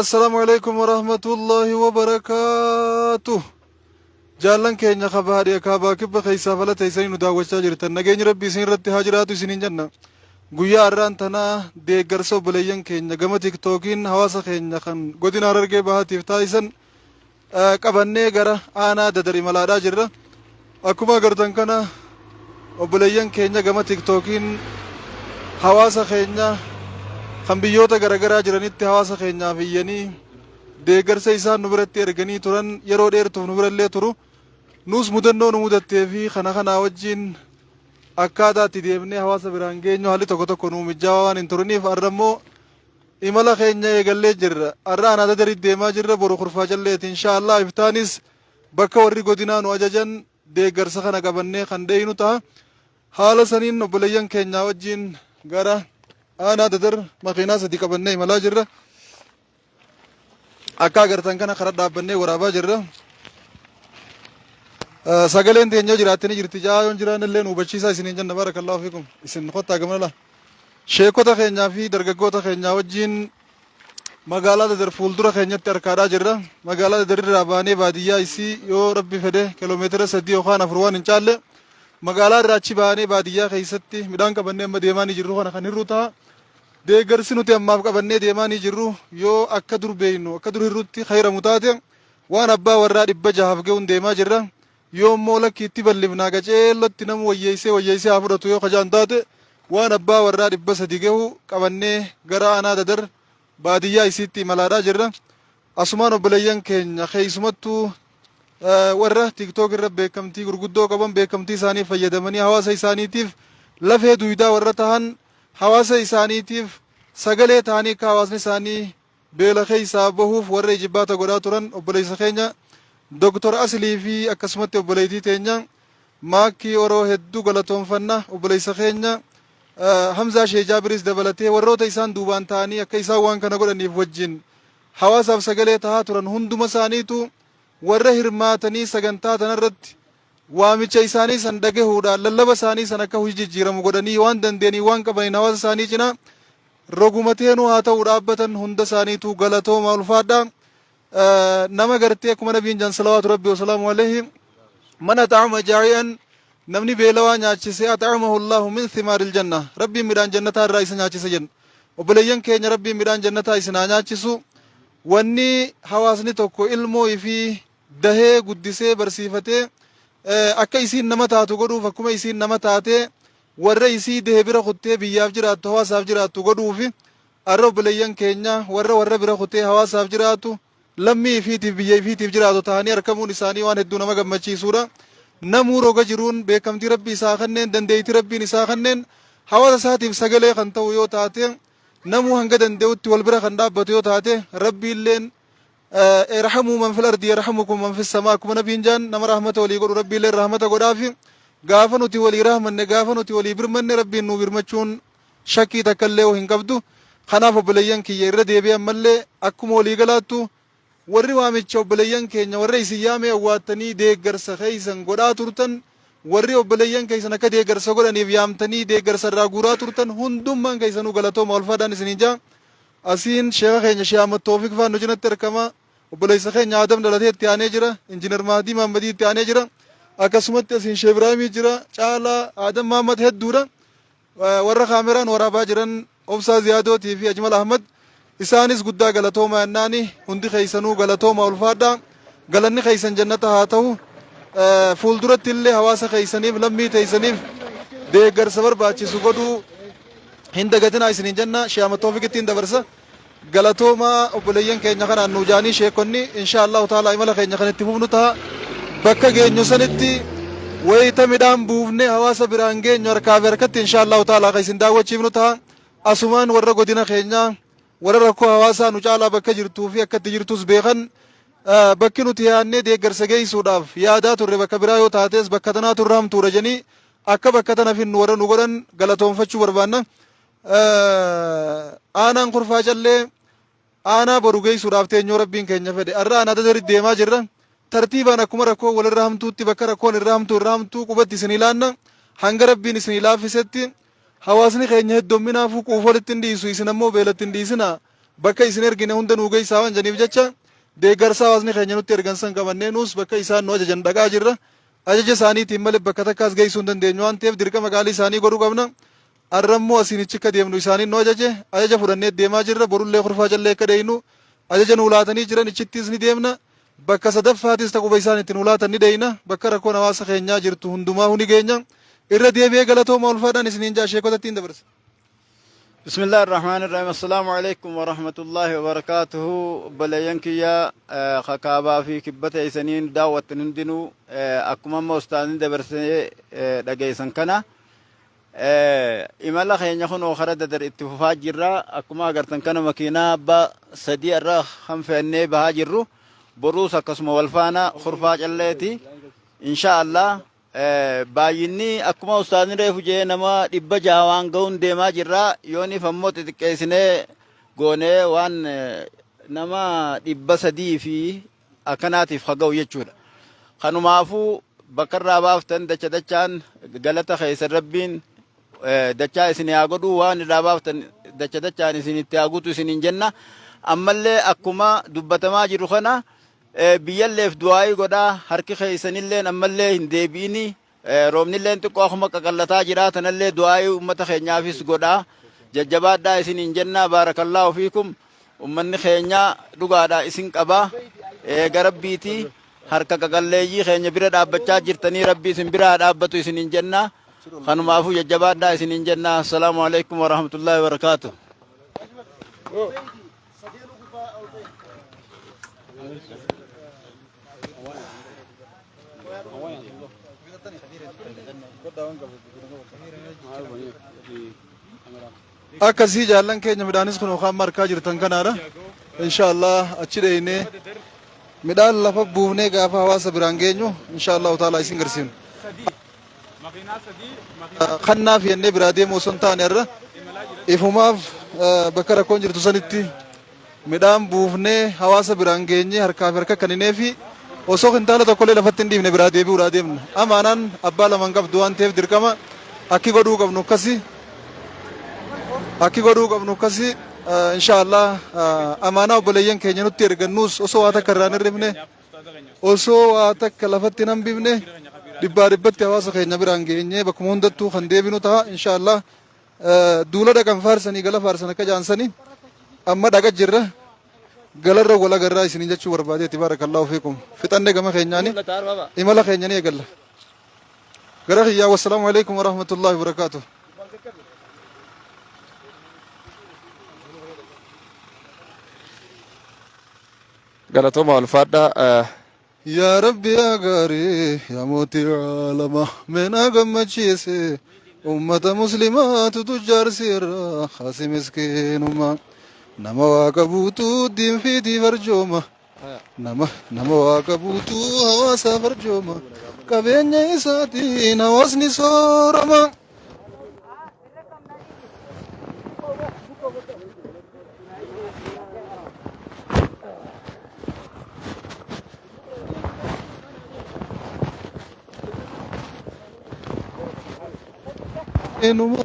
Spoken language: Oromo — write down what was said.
السلام عليكم ورحمة الله وبركاته. جالن كينيا خباري كابا كبا خيسا فلا تيسين نداوشا جرتن نجين ربي سين رتي هاجراتو سنين جنة guyyaa har'aan tana deeggarsa obboleeyyan keenya gama tiktookiin hawaasa keenya kan godina Harargee bahatiif taasisan qabannee gara aanaa dadar imalaadhaa jirra. Akkuma agartan kana obboleeyyan keenya gama tiktookiin hawaasa keenya kan biyyoota garaagaraa jiranitti hawaasa keenyaaf iyyanii deeggarsa isaan nu biratti erganii turan yeroo dheertuuf nu birallee turu. Nus mudannoo nu mudattee fi kana wajjin akkaataa itti deemnee hawaasa biraan geenyu haalli tokko tokko nu mijaawaa waan hin turiniif har'a immoo imala keenya eegallee jirra. Har'a aanaa dadarii deemaa jirra boru kurfaa jalleeti inshaallah. Iftaanis bakka warri godinaa nu ajajan deeggarsa kana qabannee kan deeynu ta'a. Haala saniin obboleeyyan keenyaa wajjin gara aanaa dadar makiinaa sadii qabannee imalaa jirra. Akka agartan kana karaa dhaabbannee waraabaa jirra. Sagaleen teenya jiraattanii jirti jaa yoon jiraan illee nu hubachiisaa isiniin jenna barakallahu fiikum. Isin kottaa gamana sheekota keenyaa fi dargaggoota keenyaa wajjin magaalaa dadar fuuldura keenyatti arkaadhaa jirra. Magaalaa dadarirraa baanee baadiyyaa isii yoo rabbi fedhe kiiloomeetira 3 yookaan 4 waan hin caalle magaalaa irraa achi baanee baadiyyaa keessatti midhaan qabannee amma deemaa ni jirru kana kan hirru ta'a. Deeggarsi nuti ammaaf qabannee deemaa ni jirru yoo akka dur beeynu akka dur hirrutti khayramu taate waan abbaa warraa 600 ga'uun deemaa jirra. Yoo immoo lakkiitti bal'ifnaa qaceellotti nama wayyeessee haa fudhatu yoo kajaan taate waan abbaa warraa 300 gahu qabannee gara aanaa dadar baadiyyaa isiitti imalaadhaa jirra. Asumaan obboleeyyan keenya keessumattuu warra tiktook irra beekamtii gurguddoo qaban beekamtii isaanii fayyadamanii hawaasa isaaniitiif lafee duydaa warra tahan hawaasa isaaniitiif sagalee ta'anii akka hawaasni isaanii beela keessaa bahuuf warra ijibbaata godhaa turan obboleessa keenya Doktor Aslii fi akkasumatti obboleettii teenya maakkii oroo hedduu galatoonfanna obboleessa keenya Hamzaa Shee Jaabiris dabalatee warroota isaan duubaan ta'anii akka isaan waan kana godhaniif wajjin hawaasaaf sagalee tahaa turan hunduma isaaniitu warra hirmaatanii sagantaa tanarratti waamicha isaanii san dhagahuudhaan lallaba isaanii san akka hojii jijjiiramu godhanii waan dandeenii waan qabaniin hawaasa isaanii cinaa rogumateenuu haa ta'uu dhaabbatan hunda isaaniitu galatooma ulfaadhaa. Nama gartee akkuma nabiin jan salawaatu rabbi wasalaamu alayhi man at'ama jaa'ian namni beelawaa nyaachise at'amahu Allahu min thimaaril janna rabbiin midhaan jannataa irraa isa nyaachise jenna. Obboleeyyan keenya rabbiin midhaan jannataa isinaa nyaachisu. Wanni hawaasni tokko ilmoo fi dahee guddisee barsiifatee akka isiin nama taatu godhuuf akkuma isiin nama taatee warra isii dahee bira kuttee biyyaaf jiraattu hawaasaaf jiraattu godhuufi har'a obboleeyyan keenya warra bira kuttee hawaasaaf jiraatu lammii ifiitiif biyya ifiitiif jiraatu ta'anii argamuun isaanii waan hedduu nama gammachiisuudha. Namuu roga jiruun beekamtii rabbii isaa kanneen dandeettii rabbiin isaa kanneen hawaasa isaatiif sagalee kan ta'u yoo taate namuu hanga danda'utti wal bira kan dhaabbatu yoo taate rabbiilleen irhamuu man fil ardi yarhamukum man fis samaa akkuma nabiin jaan nama rahmata walii godhu rabbiilleen rahmata godhaafi gaafa nuti walii rahmanne gaafa nuti walii birmanne rabbiin nu birmachuun shakkii takka illee hin qabdu. Kanaaf obboleeyyan kiyya irra deebi'an mallee akkuma walii galaattu warri waamicha obboleeyyan keenya warra isin yaame awwaattanii deeggarsa keessan godhaa turtan warri obboleeyyan keessan akka deeggarsa godhaniif yaamtanii deeggarsa irraa guuraa turtan hundummaan keessanuu galatooma ulfaadhaan isiniin jaa. Asiin sheeka keenya Shee Ahmad Toofiq faan nu cinatti argama. Obboleessa keenya Adam dhalatee itti aanee jira. Injiinar Mahdii Mahammadii itti aanee jira. Akkasumatti asiin Shee Ibraahimii jira. Caalaa Adam Mahammad hedduudha. Warra kaameraan waraabaa jiran Obsaa Ziyaadootii fi Ajmal Ahmad isaanis guddaa galatooma yannaani hundi keessanuu galatooma ulfaadhaa. Galanni keessan jannata haa ta'u. Fuulduratti illee hawaasa keessaniif lammii teessaniif deeggarsa barbaachisu godhuu hin dagatinaa isiniin jenna. Shee Ahmad Toofiq ittiin dabarsa. Galatooma obboleeyyan keenya kanaan nuu jaanii sheekonni inshaallahu ta'ala imala keenya kan itti fufnu ta'a. Bakka geenyu sanitti wayita midhaan buufnee hawaasa biraan geenyu harkaaf harkatti inshaallahu ta'ala kan isin daawwachiifnu ta'a. Asumaan warra godina keenyaa warra rakkoo hawaasaa nu caalaa bakka jirtuu fi akka itti jirtus beekan bakki nuti yaadnee deeggarsa geessuudhaaf yaadaa turre bakka biraa yoo taates bakka tanaa turre hamtuudha jennee akka bakka tana finnu warra nu godhan galatoonfachuu barbaanna. Aanaan kurfaa callee aanaa boru geessuudhaaf teenyoo rabbiin keenya fedhe har'a aanaa dadaritti deemaa jirra. Tartiibaan akkuma rakkoo walirra hamtuutti bakka rakkoon irra hamtuu qubatti isin ilaanna hanga rabbiin isin ilaafisetti hawaasni keenya heddomminaafuu quuf walitti hin dhiisu isin ammoo beelatti hin dhiisina bakka isin ergine hunda nuu geessaa waan janiif jecha deeggarsa hawaasni keenya nutti ergansan qabannee nuus bakka isaan nu ajajan dhaqaa jirra. Ajaja isaaniitiin malee bakka takkaas geessuu hin dandeenyu waan ta'eef dirqama qaalii isaanii godhuu qabna. Arrammoo asiinichi akka deemnu isaaniin nu ajaja fudhannee deemaa jirra. Borullee kurfaa callee akka deeynu ajaja nu laatanii jiran ichittis ni deemna. Bakka sadaffaatis ta'uba isaan itti nu laatan ni deeyna. Bakka rakkoon hawaasa keenyaa jirtu hundumaa huni geenya. Irra deebi'ee galatooma ulfaadhaan isiniin jaa sheekotatti hin dabarsa. بسم الله الرحمن الرحيم السلام عليكم ورحمة الله وبركاته بلينك يا خكابا في كبتة سنين دعوة نندنو أكما مستعدين دبرسي دقيسن كنا إمالا خيان يخون وخرد در اتفاق جرا أكما أغرتن كنا مكينا با سدي الرخ هم فأني بها جرو بروس أكسم والفانا خرفاج الليتي إن شاء الله baay'inni akkuma ustaadni reefu jee nama 100 waan ga'uun deemaa jirra yooni fammoo xixiqqeessinee goonee waan nama 300 fi akkanaatiif haga'u jechuudha. Kanumaafuu bakka irraa baaftan dachaan galata keessa rabbiin dachaa isin haa godhu waan irraa baaftan dachaan isinitti haa guutu isiniin jenna. Ammallee akkuma dubbatamaa jiru kana biyyalleef du'aayi godhaa harki keessanillee ammallee hin deebi'ini roobnillee xiqqoo akkuma qaqallataa jiraatanallee du'aayi ummata keenyaafis godhaa jajjabaadhaa isiniin jenna baarakallaahu fiikum ummanni keenya dhugaadhaa isin qabaa garabbiitii harka qaqalleeyyii keenya bira dhaabbachaa jirtanii rabbii isin biraa dhaabbatu isiniin jenna kanumaafuu jajjabaadhaa isiniin jenna assalaamu alaikum warahmatullaahi wabarakaatuh. Akkasii jaallan keenya midhaanis kun yookaan markaa jirtan kanaadha. Inshaallah achi deeynee midhaan lafa buufnee gaafa hawaasa biraan geenyu inshaallah ta'ala isin garsiinu. Kannaaf yennee biraa deemuu osoo hin taane irra ifumaaf bakka rakkoon jirtu sanitti midhaan buufnee hawaasa biraan geenye harkaaf harka kaninee fi osoo kintaala tokkollee lafatti hin dhiifne biraa deebi'uudhaa deemna. Amaanaan abbaa lamaan qabdu waan ta'eef dirqama akki godhuu qabnu akkasi inshaallah amaanaa obboleeyyan keenya nutti ergannuus osoo waa takka irraa hin hirrifne osoo waa takka lafatti hin hambifne dhibbaa dhibbatti hawaasa keenya biraan geenye bakkuma hundattuu kan deebinu ta'a inshaallah duula dhaqan faarsanii gala faarsan akka jaansanii amma dhaqa jirra. galarra wala garraa isinin jechuu barbaadeeti barakallahu fiikum fixanne gama keenyaani imala keenyani eegalla gara kiyyaa wassalaamu alaikum warahmatullahi wabarakaatuh. galatoomaa ulfaadha. yaa rabbi yaa gaarii yaa mootii caalama meenaa gammachiise ummata muslimaatu tujjaarsiirra haasi miskiinummaa nama waaqa buutuu diinfiitii farjooma nama waaqa buutuu hawaasa farjooma qabeenya isaatiin hawaasni soorama. enuma